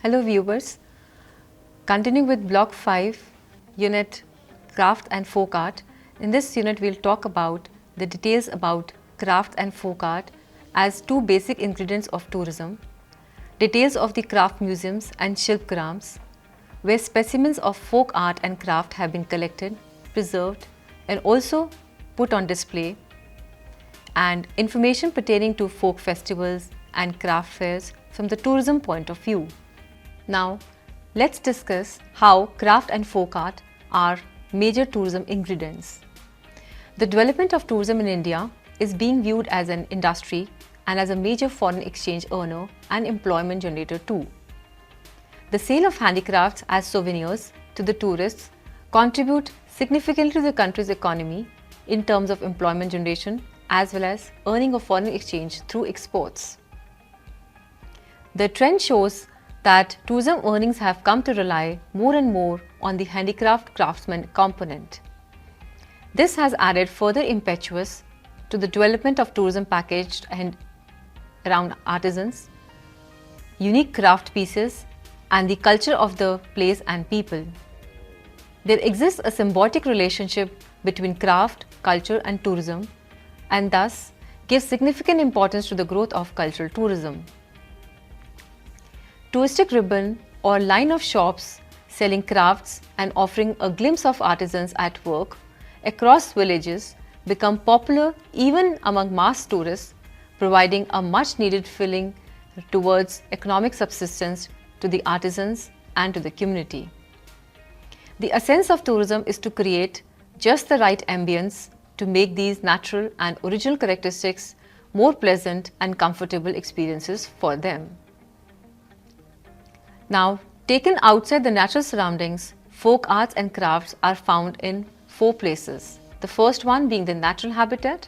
Hello viewers, continuing with Block 5, Unit Craft and Folk Art. In this unit we'll talk about the details about craft and folk art as two basic ingredients of tourism, details of the craft museums and Shilpgrams, where specimens of folk art and craft have been collected, preserved and also put on display, and information pertaining to folk festivals and craft fairs from the tourism point of view. Now, let's discuss how craft and folk art are major tourism ingredients. The development of tourism in India is being viewed as an industry and as a major foreign exchange earner and employment generator too. The sale of handicrafts as souvenirs to the tourists contribute significantly to the country's economy in terms of employment generation as well as earning of foreign exchange through exports. The trend shows that tourism earnings have come to rely more and more on the handicraft craftsman component. This has added further impetus to the development of tourism packaged and around artisans, unique craft pieces, and the culture of the place and people. There exists a symbiotic relationship between craft, culture, and tourism, and thus gives significant importance to the growth of cultural tourism. Touristic ribbon or line of shops selling crafts and offering a glimpse of artisans at work across villages become popular even among mass tourists, providing a much needed filling towards economic subsistence to the artisans and to the community. The essence of tourism is to create just the right ambience to make these natural and original characteristics more pleasant and comfortable experiences for them. Now, taken outside the natural surroundings, folk arts and crafts are found in four places. The first one being the natural habitat,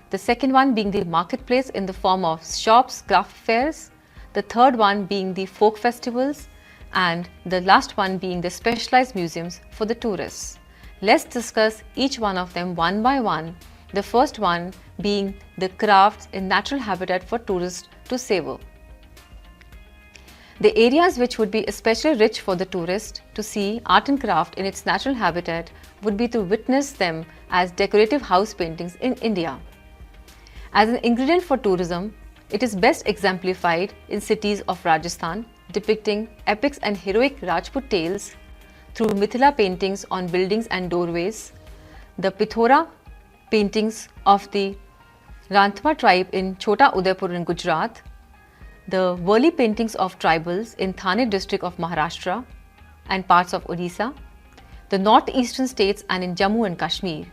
the second one being the marketplace in the form of shops, craft fairs, the third one being the folk festivals, and the last one being the specialized museums for the tourists. Let's discuss each one of them one by one, the first one being the crafts in natural habitat for tourists to savor. The areas which would be especially rich for the tourist to see art and craft in its natural habitat would be to witness them as decorative house paintings in India. As an ingredient for tourism, it is best exemplified in cities of Rajasthan, depicting epics and heroic Rajput tales through Mithila paintings on buildings and doorways, the Pithora paintings of the Ranthamba tribe in Chota Udaipur in Gujarat, the Worli paintings of tribals in Thane district of Maharashtra and parts of Odisha, the northeastern states and in Jammu and Kashmir.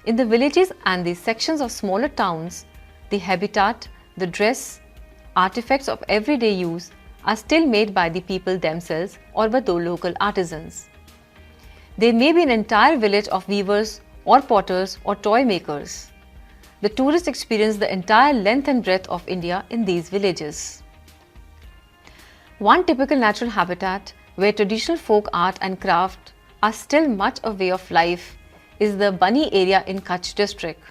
In the villages and the sections of smaller towns, the habitat, the dress, artifacts of everyday use are still made by the people themselves or by the local artisans. There may be an entire village of weavers or potters or toy makers. The tourists experience the entire length and breadth of India in these villages. One typical natural habitat where traditional folk art and craft are still much a way of life is the Bani area in Kutch district.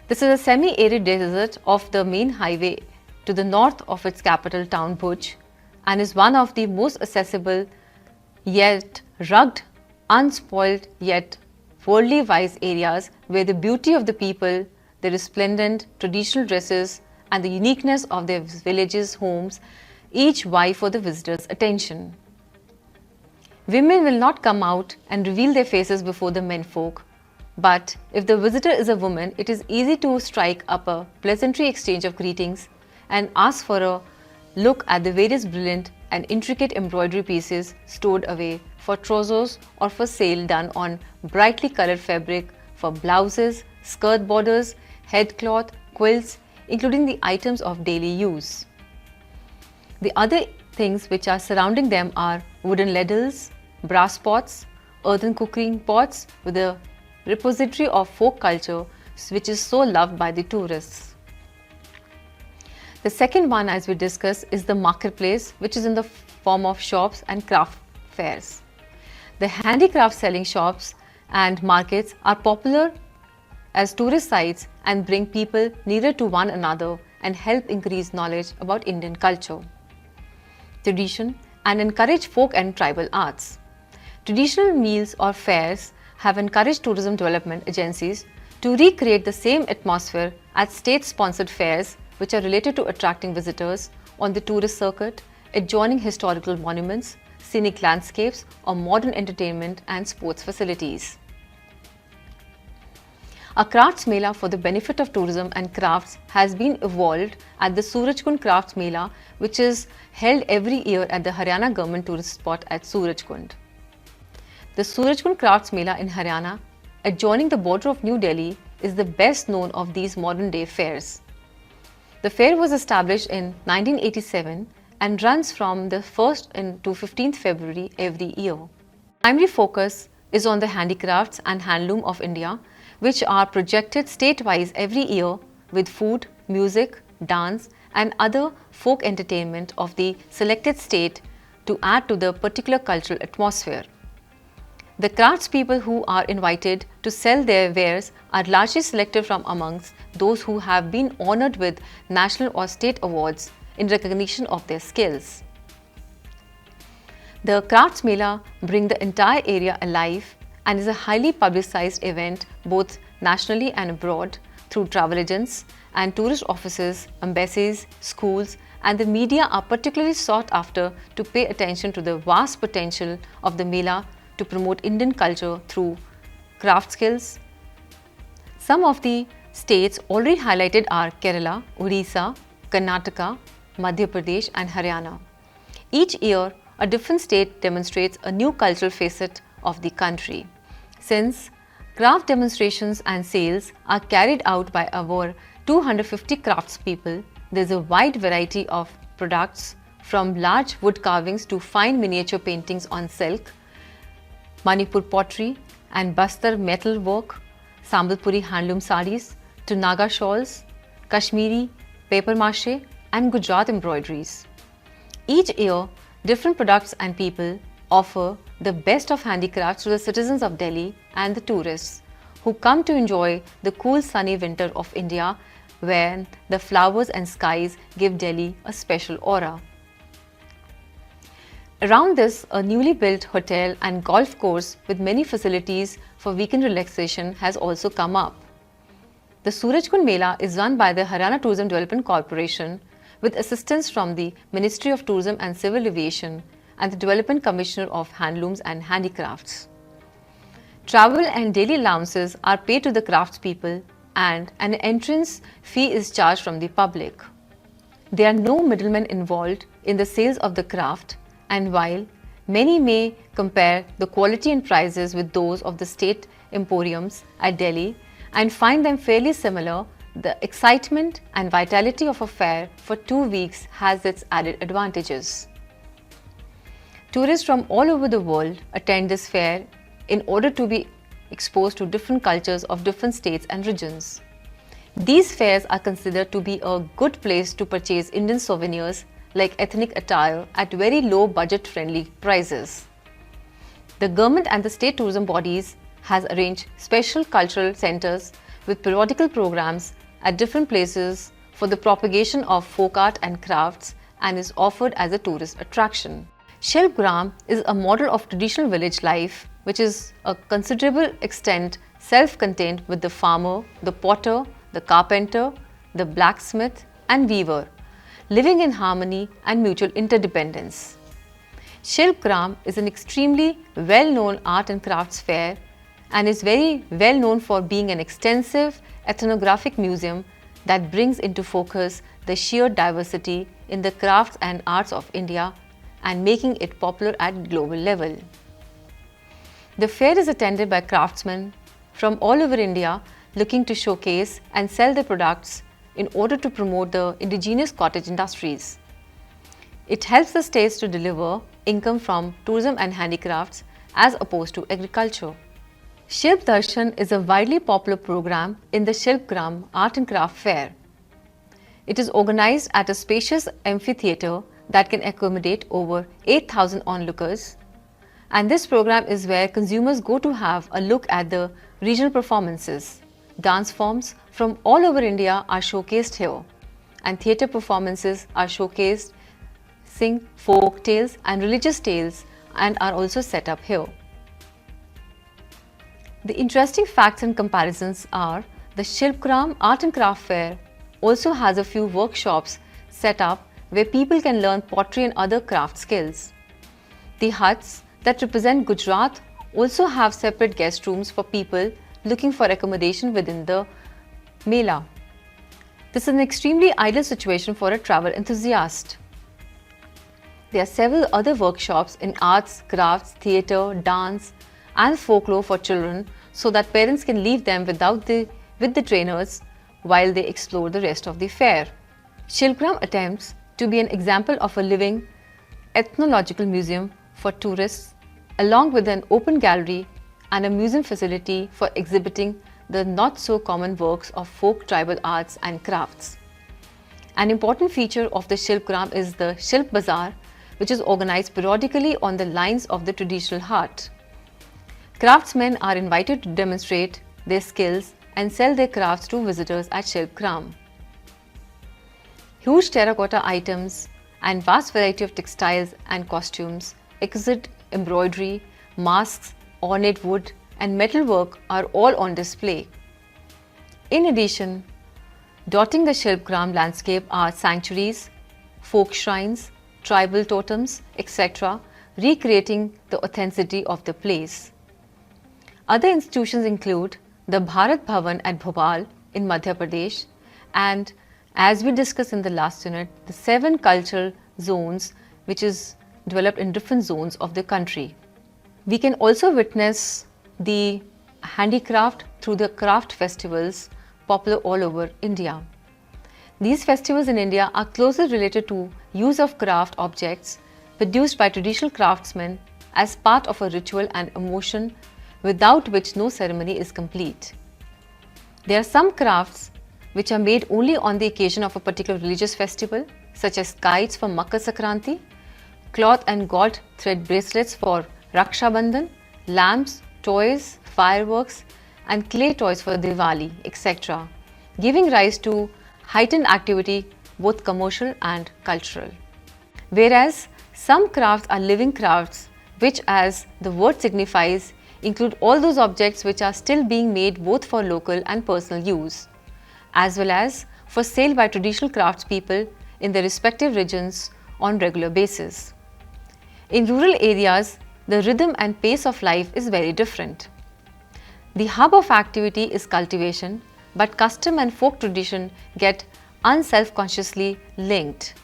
This is a semi-arid desert off the main highway to the north of its capital town Bhuj and is one of the most accessible yet rugged, unspoiled yet worldly wise areas where the beauty of the people, the resplendent traditional dresses and the uniqueness of their villages' homes each vie for the visitors' attention. Women will not come out and reveal their faces before the menfolk, but if the visitor is a woman, it is easy to strike up a pleasantry exchange of greetings and ask for a look at the various brilliant and intricate embroidery pieces stored away for trousers or for sale done on brightly colored fabric for blouses, skirt borders, headcloth, quilts, including the items of daily use. The other things which are surrounding them are wooden ladles, brass pots, earthen cooking pots with a repository of folk culture which is so loved by the tourists. The second one, as we discussed, is the marketplace, which is in the form of shops and craft fairs. The handicraft selling shops and markets are popular as tourist sites and bring people nearer to one another and help increase knowledge about Indian culture. tradition, and encourage folk and tribal arts. Traditional meals or fairs have encouraged tourism development agencies to recreate the same atmosphere as state-sponsored fairs which are related to attracting visitors on the tourist circuit, adjoining historical monuments, scenic landscapes, or modern entertainment and sports facilities. A crafts mela for the benefit of tourism and crafts has been evolved at the Surajkund Crafts Mela, which is held every year at the Haryana government tourist spot at Surajkund. The Surajkund Crafts Mela in Haryana, adjoining the border of New Delhi, is the best known of these modern day fairs. The fair was established in 1987 and runs from the 1st to 15th February every year. Primary focus is on the handicrafts and handloom of India, which are projected state-wise every year with food, music, dance and other folk entertainment of the selected state to add to the particular cultural atmosphere. The craftspeople who are invited to sell their wares are largely selected from amongst those who have been honoured with national or state awards in recognition of their skills. The Crafts Mela bring the entire area alive and is a highly publicized event both nationally and abroad through travel agents and tourist offices, embassies, schools and the media are particularly sought after to pay attention to the vast potential of the Mela to promote Indian culture through craft skills. Some of the states already highlighted are Kerala, Odisha, Karnataka, Madhya Pradesh and Haryana. Each year, a different state demonstrates a new cultural facet of the country. Since craft demonstrations and sales are carried out by over 250 craftspeople, there is a wide variety of products from large wood carvings to fine miniature paintings on silk, Manipur pottery and Bastar metal work, Sambalpuri handloom sarees to Naga shawls, Kashmiri paper mache and Gujarat embroideries. Each year, different products and people offer the best of handicrafts to the citizens of Delhi and the tourists who come to enjoy the cool sunny winter of India when the flowers and skies give Delhi a special aura. Around this, a newly built hotel and golf course with many facilities for weekend relaxation has also come up. The Surajkund Mela is run by the Haryana Tourism Development Corporation with assistance from the Ministry of Tourism and Civil Aviation and the Development Commissioner of Handlooms and Handicrafts. Travel and daily allowances are paid to the craftspeople and an entrance fee is charged from the public. There are no middlemen involved in the sales of the craft, and while many may compare the quality and prices with those of the state emporiums at Delhi and find them fairly similar, the excitement and vitality of a fair for 2 weeks has its added advantages. Tourists from all over the world attend this fair in order to be exposed to different cultures of different states and regions. These fairs are considered to be a good place to purchase Indian souvenirs like ethnic attire at very low budget-friendly prices. The government and the state tourism bodies has arranged special cultural centers with periodical programs at different places for the propagation of folk art and crafts and is offered as a tourist attraction. Shilpgram is a model of traditional village life which is a considerable extent self-contained with the farmer, the potter, the carpenter, the blacksmith and weaver living in harmony and mutual interdependence. Shilpgram is an extremely well-known art and crafts fair and is very well known for being an extensive ethnographic museum that brings into focus the sheer diversity in the crafts and arts of India and making it popular at global level. The fair is attended by craftsmen from all over India looking to showcase and sell their products in order to promote the indigenous cottage industries. It helps the states to deliver income from tourism and handicrafts as opposed to agriculture. Shilp Darshan is a widely popular program in the Shilpgram Art and Craft Fair. It is organized at a spacious amphitheatre that can accommodate over 8,000 onlookers, and this program is where consumers go to have a look at the regional performances. Dance forms from all over India are showcased here, and theatre performances are showcased sing folk tales and religious tales and are also set up here. The interesting facts and comparisons are the Shilpgram Art and Craft Fair also has a few workshops set up where people can learn pottery and other craft skills. The huts that represent Gujarat also have separate guest rooms for people looking for accommodation within the Mela. This is an extremely ideal situation for a travel enthusiast. There are several other workshops in arts, crafts, theatre, dance and folklore for children so that parents can leave them with the trainers while they explore the rest of the fair. Shilpgram attempts to be an example of a living ethnological museum for tourists along with an open gallery and a museum facility for exhibiting the not so common works of folk tribal arts and crafts. An important feature of the Shilpgram is the Shilp Bazaar, which is organized periodically on the lines of the traditional hut. Craftsmen are invited to demonstrate their skills and sell their crafts to visitors at Shilpgram. Huge terracotta items and vast variety of textiles and costumes, exquisite embroidery, masks, ornate wood and metalwork are all on display. In addition, dotting the Shilpgram landscape are sanctuaries, folk shrines, tribal totems, etc., recreating the authenticity of the place. Other institutions include the Bharat Bhavan at Bhopal in Madhya Pradesh and, as we discussed in the last unit, the 7 cultural zones which is developed in different zones of the country. We can also witness the handicraft through the craft festivals popular all over India. These festivals in India are closely related to use of craft objects produced by traditional craftsmen as part of a ritual and emotion without which no ceremony is complete. There are some crafts which are made only on the occasion of a particular religious festival, such as kites for Makar Sankranti, cloth and gold thread bracelets for Raksha Bandhan, lamps, toys, fireworks and clay toys for Diwali, etc., giving rise to heightened activity both commercial and cultural. Whereas some crafts are living crafts which, as the word signifies, include all those objects which are still being made both for local and personal use, as well as for sale by traditional craftspeople in their respective regions on regular basis. In rural areas, the rhythm and pace of life is very different. The hub of activity is cultivation, but custom and folk tradition get unself-consciously linked.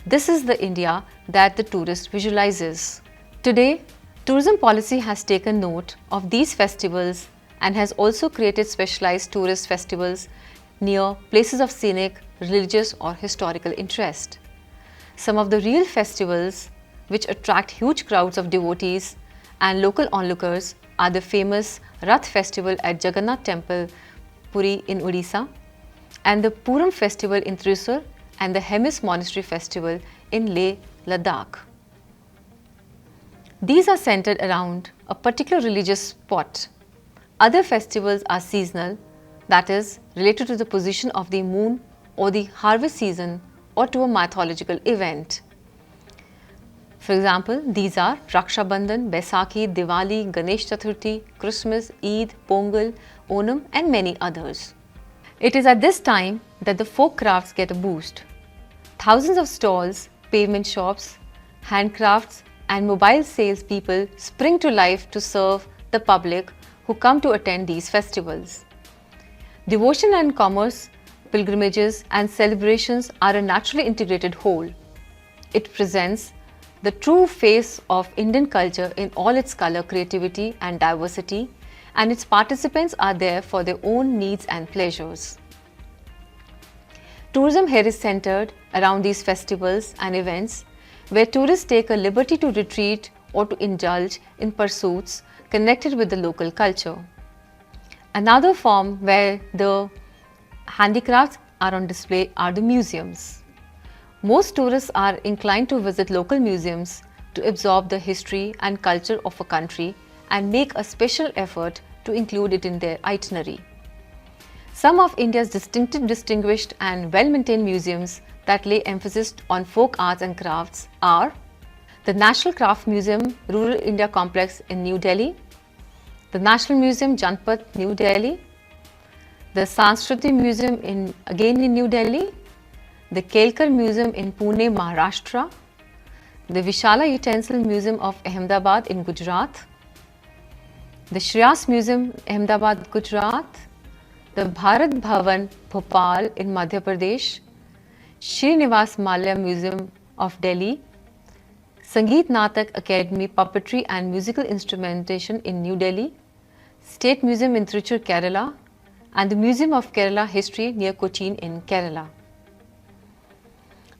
This is the India that the tourist visualizes. Today, tourism policy has taken note of these festivals and has also created specialized tourist festivals near places of scenic, religious or historical interest. Some of the real festivals which attract huge crowds of devotees and local onlookers are the famous Rath festival at Jagannath Temple, Puri in Odisha, and the Puram festival in Thrissur and the Hemis Monastery festival in Leh, Ladakh. These are centered around a particular religious spot. Other festivals are seasonal, that is, related to the position of the moon or the harvest season or to a mythological event. For example, these are Raksha Bandhan, Baisakhi, Diwali, Ganesh Chaturthi, Christmas, Eid, Pongal, Onam and many others. It is at this time that the folk crafts get a boost. Thousands of stalls, pavement shops, handcrafts and mobile salespeople spring to life to serve the public who come to attend these festivals. Devotion and commerce, pilgrimages and celebrations are a naturally integrated whole. It presents the true face of Indian culture in all its color, creativity and diversity, and its participants are there for their own needs and pleasures. Tourism here is centered around these festivals and events where tourists take a liberty to retreat or to indulge in pursuits connected with the local culture. Another form where the handicrafts are on display are the museums. Most tourists are inclined to visit local museums to absorb the history and culture of a country and make a special effort to include it in their itinerary. Some of India's distinguished and well-maintained museums that lay emphasis on folk arts and crafts are the National Craft Museum, Rural India Complex in New Delhi, the National Museum, Janpath, New Delhi, the Sanskriti Museum again in New Delhi, the Kelkar Museum in Pune, Maharashtra, the Vishala Utensil Museum of Ahmedabad in Gujarat, the Shreyas Museum, Ahmedabad, Gujarat, the Bharat Bhavan, Bhopal in Madhya Pradesh, Srinivas Malya Museum of Delhi, Sangeet Natak Academy Puppetry and Musical Instrumentation in New Delhi, State Museum in Trichy, Kerala, and the Museum of Kerala History near Cochin in Kerala.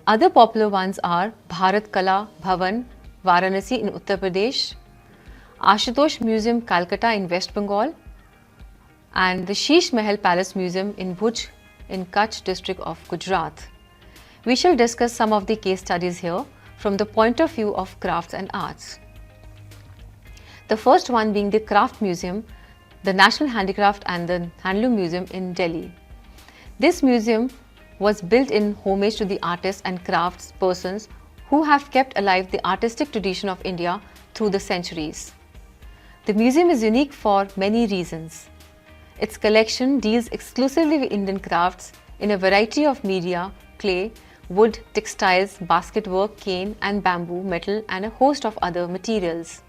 Other popular ones are Bharat Kala Bhavan, Varanasi in Uttar Pradesh, Ashutosh Museum, Calcutta in West Bengal, and the Sheesh Mahal Palace Museum in Bhuj in Kutch district of Gujarat. We shall discuss some of the case studies here from the point of view of crafts and arts. The first one being the Craft Museum, the National Handicraft and the Handloom Museum in Delhi. This museum was built in homage to the artists and crafts persons who have kept alive the artistic tradition of India through the centuries. The museum is unique for many reasons. Its collection deals exclusively with Indian crafts in a variety of media, clay, wood, textiles, basket work, cane and bamboo, metal and a host of other materials.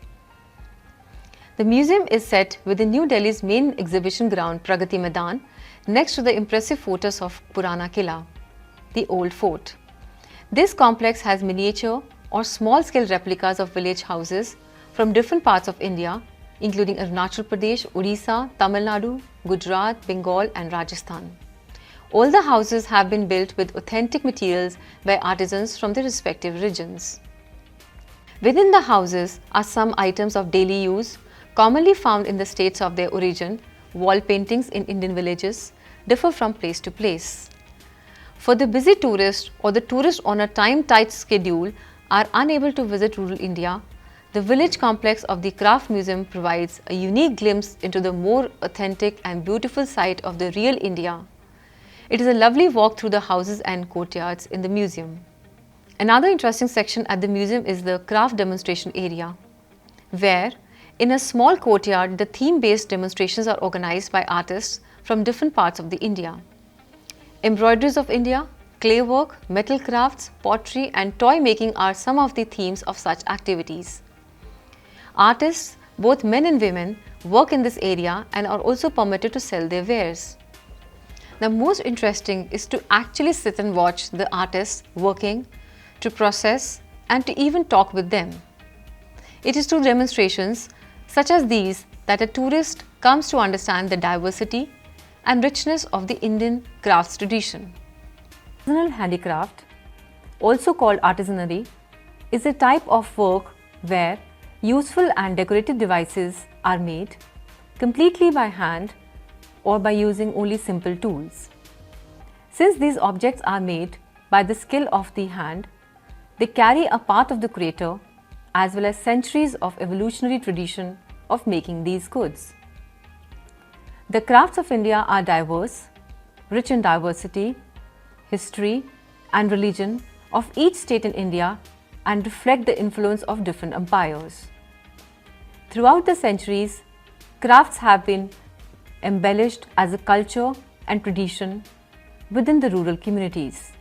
The museum is set within New Delhi's main exhibition ground Pragati Maidan, next to the impressive fortress of Purana Kila, the old fort. This complex has miniature or small-scale replicas of village houses from different parts of India, including Arunachal Pradesh, Odisha, Tamil Nadu, Gujarat, Bengal and Rajasthan. All the houses have been built with authentic materials by artisans from the respective regions. Within the houses are some items of daily use commonly found in the states of their origin. Wall paintings in Indian villages differ from place to place. For the busy tourist or the tourist on a time-tight schedule are unable to visit rural India, the village complex of the Craft Museum provides a unique glimpse into the more authentic and beautiful side of the real India. It is a lovely walk through the houses and courtyards in the museum. Another interesting section at the museum is the craft demonstration area, where in a small courtyard the theme-based demonstrations are organized by artists from different parts of the India. Embroideries of India, clay work, metal crafts, pottery and toy making are some of the themes of such activities. Artists, both men and women, work in this area and are also permitted to sell their wares. The most interesting is to actually sit and watch the artists working, to process and to even talk with them. It is through demonstrations such as these that a tourist comes to understand the diversity and richness of the Indian crafts tradition. Artisanal handicraft, also called artisanry, is a type of work where useful and decorative devices are made completely by hand or by using only simple tools. Since these objects are made by the skill of the hand, they carry a part of the creator as well as centuries of evolutionary tradition of making these goods. The crafts of India are diverse, rich in diversity, history and religion of each state in India and reflect the influence of different empires. Throughout the centuries, crafts have been embellished as a culture and tradition within the rural communities.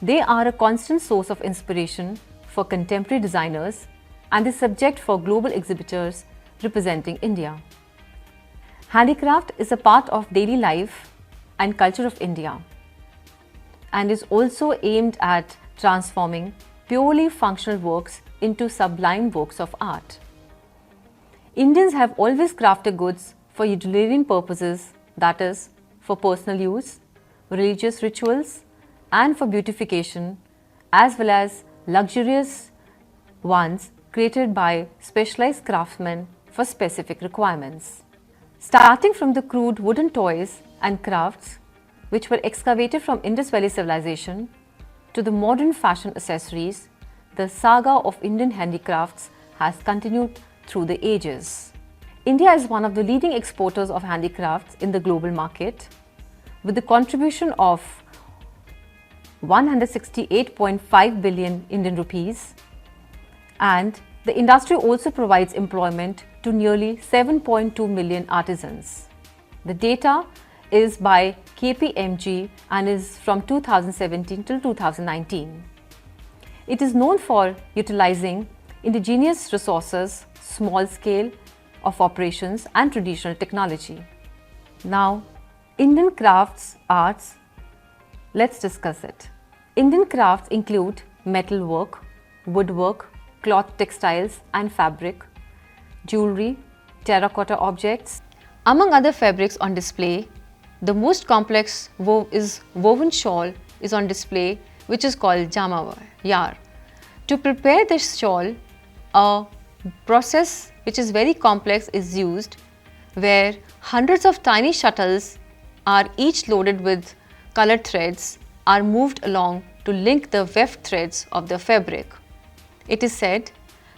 They are a constant source of inspiration for contemporary designers and the subject for global exhibitors representing India. Handicraft is a part of daily life and culture of India and is also aimed at transforming purely functional works into sublime works of art. Indians have always crafted goods for utilitarian purposes, that is, for personal use, religious rituals, and for beautification, as well as luxurious ones created by specialized craftsmen for specific requirements. Starting from the crude wooden toys and crafts which were excavated from Indus Valley civilization to the modern fashion accessories, the saga of Indian handicrafts has continued through the ages. India is one of the leading exporters of handicrafts in the global market, with the contribution of 168.5 billion Indian rupees, and the industry also provides employment to nearly 7.2 million artisans. The data is by KPMG and is from 2017 till 2019. It is known for utilizing indigenous resources, small scale of operations and traditional technology. Now, Indian crafts arts, let's discuss it. Indian crafts include metalwork, woodwork, cloth textiles and fabric, jewelry, terracotta objects. Among other fabrics on display, the most complex woven shawl is on display, which is called Jamawar. To prepare this shawl, a process which is very complex is used, where hundreds of tiny shuttles are each loaded with colored threads are moved along to link the weft threads of the fabric. It is said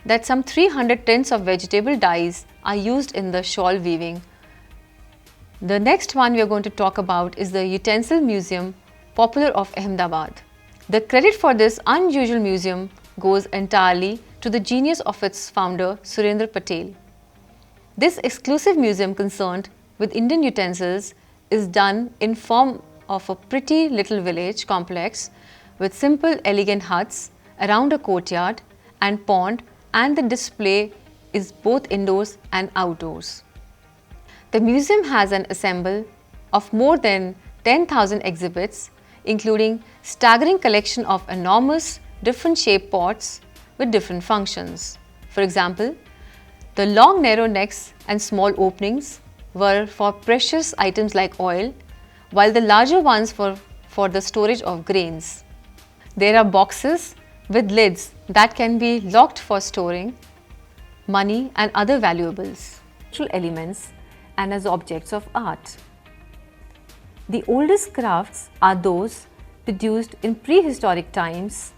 that some 300 tins of vegetable dyes are used in the shawl weaving. The next one we are going to talk about is the Utensil Museum, popular of Ahmedabad. The credit for this unusual museum goes entirely to the genius of its founder, Surendra Patel. This exclusive museum concerned with Indian utensils is done in form of a pretty little village complex with simple elegant huts around a courtyard and pond, and the display is both indoors and outdoors. The museum has an ensemble of more than 10,000 exhibits, including staggering collection of enormous different shaped pots with different functions. For example, the long narrow necks and small openings were for precious items like oil, while the larger ones were for the storage of grains. There are boxes with lids that can be locked for storing money and other valuables, elements and as objects of art. The oldest crafts are those produced in prehistoric times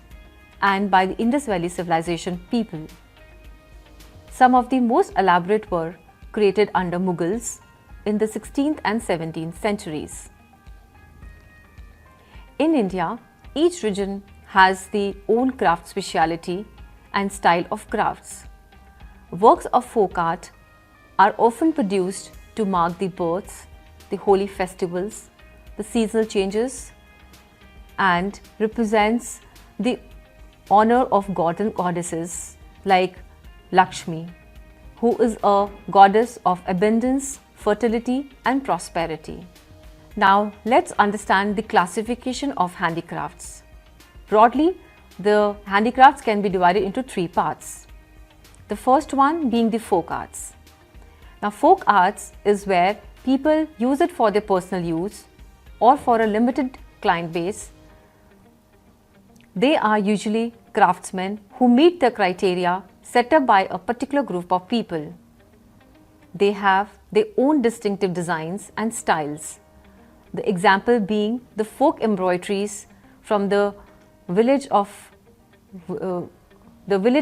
and by the Indus Valley Civilization people. Some of the most elaborate were created under Mughals in the 16th and 17th centuries. In India, each region has the own craft speciality and style of crafts. Works of folk art are often produced to mark the births, the holy festivals, the seasonal changes, and represents the honor of gods and goddesses like Lakshmi, who is a goddess of abundance, fertility and prosperity. Now let's understand the classification of handicrafts. Broadly, the handicrafts can be divided into three parts. The first one being the folk arts. Now folk arts is where people use it for their personal use or for a limited client base. They are usually craftsmen who meet the criteria set up by a particular group of people. They have their own distinctive designs and styles. The example being the folk embroideries from the village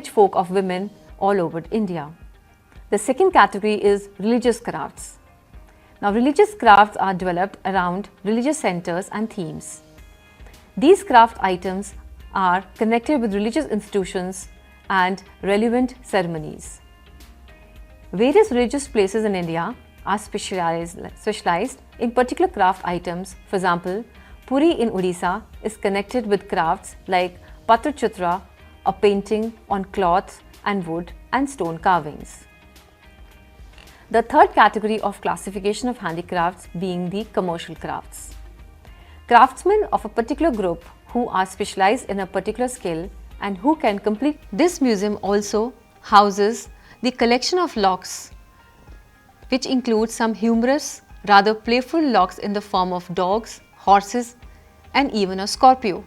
folk of women all over India. The second category is religious crafts. Now, religious crafts are developed around religious centers and themes. These craft items are connected with religious institutions and relevant ceremonies. Various religious places in India are specialized in particular craft items. For example, Puri in Odisha is connected with crafts like Patrachitra, a painting on cloth and wood and stone carvings. The third category of classification of handicrafts being the commercial crafts. Craftsmen of a particular group who are specialized in a particular skill and who can complete. This museum also houses the collection of locks, which includes some humorous, rather playful locks in the form of dogs, horses, and even a scorpio.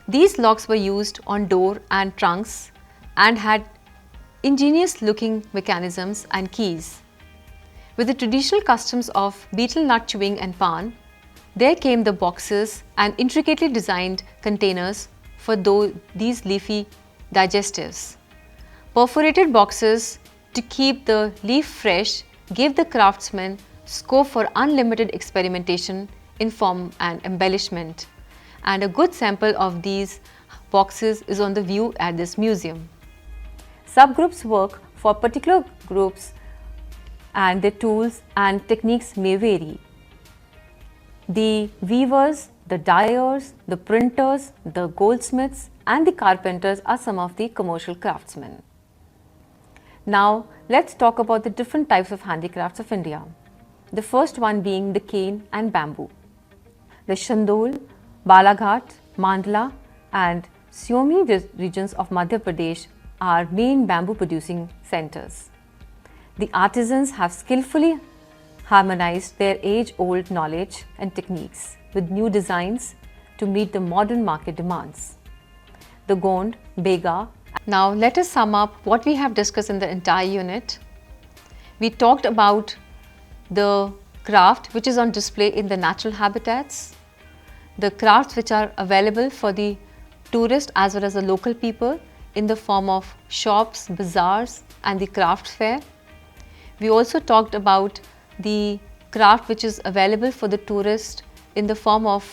These locks were used on door and trunks and had ingenious looking mechanisms and keys. With the traditional customs of betel nut chewing and pan, there came the boxes and intricately designed containers for these leafy digestives. Perforated boxes to keep the leaf fresh gave the craftsmen scope for unlimited experimentation in form and embellishment. and a good sample of these boxes is on the view at this museum. Subgroups work for particular groups and their tools and techniques may vary. The weavers, the dyers, the printers, the goldsmiths and the carpenters are some of the commercial craftsmen. Now let's talk about the different types of handicrafts of India. The first one being the cane and bamboo. The Shandol, Balaghat, Mandla and Suomi regions of Madhya Pradesh are main bamboo producing centers. The artisans have skillfully harmonized their age-old knowledge and techniques with new designs to meet the modern market demands. The Gond, Bega. Now let us sum up what we have discussed in the entire unit. We talked about the craft which is on display in the natural habitats, the crafts which are available for the tourist as well as the local people in the form of shops, bazaars and the craft fair. We also talked about the craft which is available for the tourist in the form of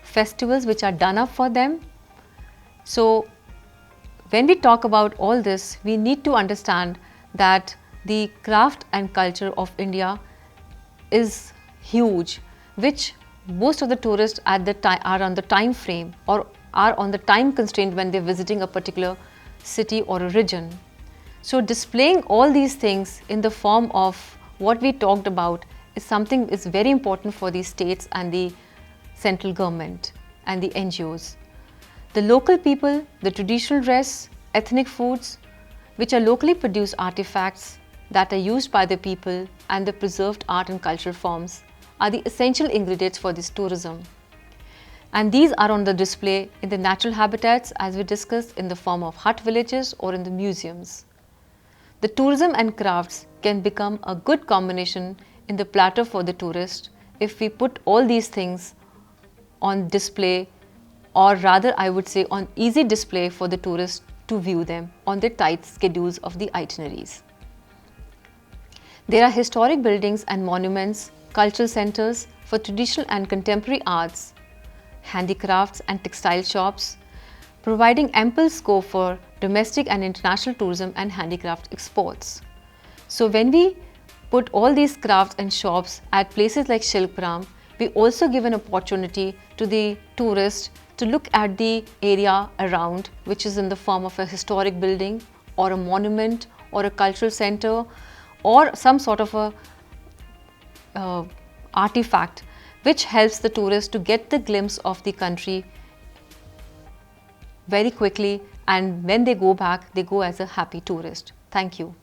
festivals which are done up for them. So when we talk about all this, we need to understand that the craft and culture of India is huge, which most of the tourists at the time are on the time frame or are on the time constraint when they're visiting a particular city or a region. So displaying all these things in the form of what we talked about is something is very important for the states and the central government and the NGOs. The local people, the traditional dress, ethnic foods, which are locally produced artifacts that are used by the people and the preserved art and cultural forms are the essential ingredients for this tourism. And these are on the display in the natural habitats as we discussed in the form of hut villages or in the museums. The tourism and crafts can become a good combination in the platter for the tourist if we put all these things on display, or rather I would say on easy display for the tourist to view them on the tight schedules of the itineraries. There are historic buildings and monuments, cultural centers for traditional and contemporary arts, handicrafts and textile shops, providing ample scope for domestic and international tourism and handicraft exports. So when we put all these crafts and shops at places like Shilparam, we also give an opportunity to the tourist to look at the area around, which is in the form of a historic building or a monument or a cultural center or some sort of a artifact which helps the tourist to get the glimpse of the country very quickly, and when they go back, they go as a happy tourist. Thank you.